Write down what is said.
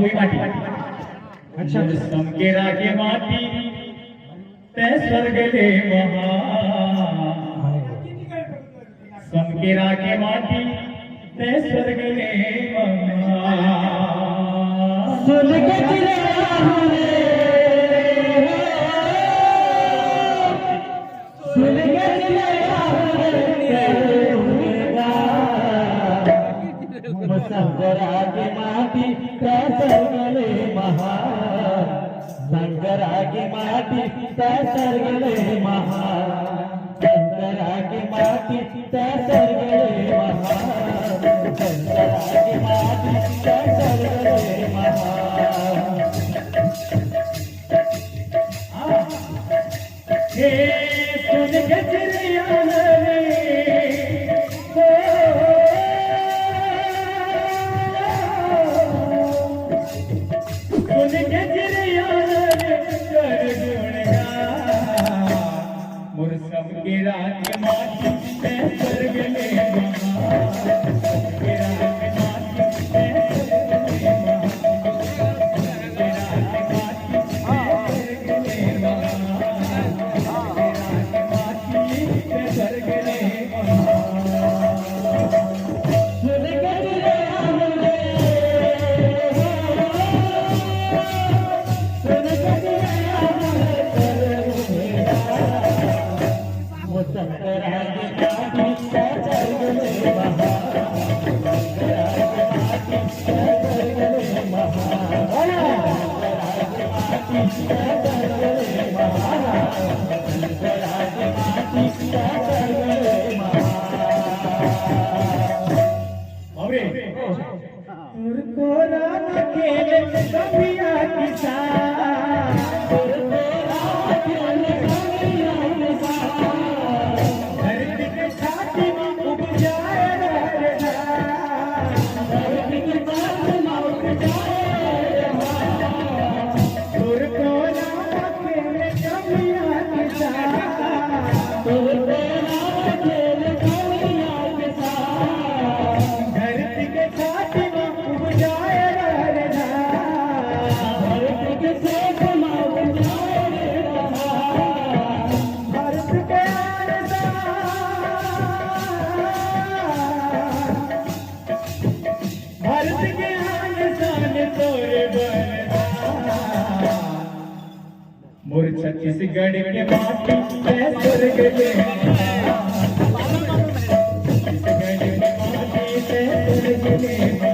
भावी माटी अच्छा समके रागे माटी ते स्वर्गले महा समके रागे माटी ते स्वर्गले महा संगरागे माटी त्या सर्गले महा संगरागे माटी त्या सर्गले महा संगरागे माटी त्या सर्गले महा संगरागे माटी त्या सर्गले महा हे सुन गजरिया के राग माटी ते स्वर्गले महा के राग माटी ते स्वर्गले महा के राग माटी ते स्वर्गले महा के राग माटी ते स्वर्गले महा सुन गजरे आमले सुन गजरे आमले संगरागे माटी त्या सर्गले महा संगरागे माटी त्या सर्गले महा संगरागे माटी त्या सर्गले महा संगरागे माटी त्या सर्गले महा अरे कोरा न खेले कभिया किसा मोर छत्तीसगढ़ के माटी ते स्वर्गले महा छत्तीसगढ़ के माटी ते स्वर्गले महा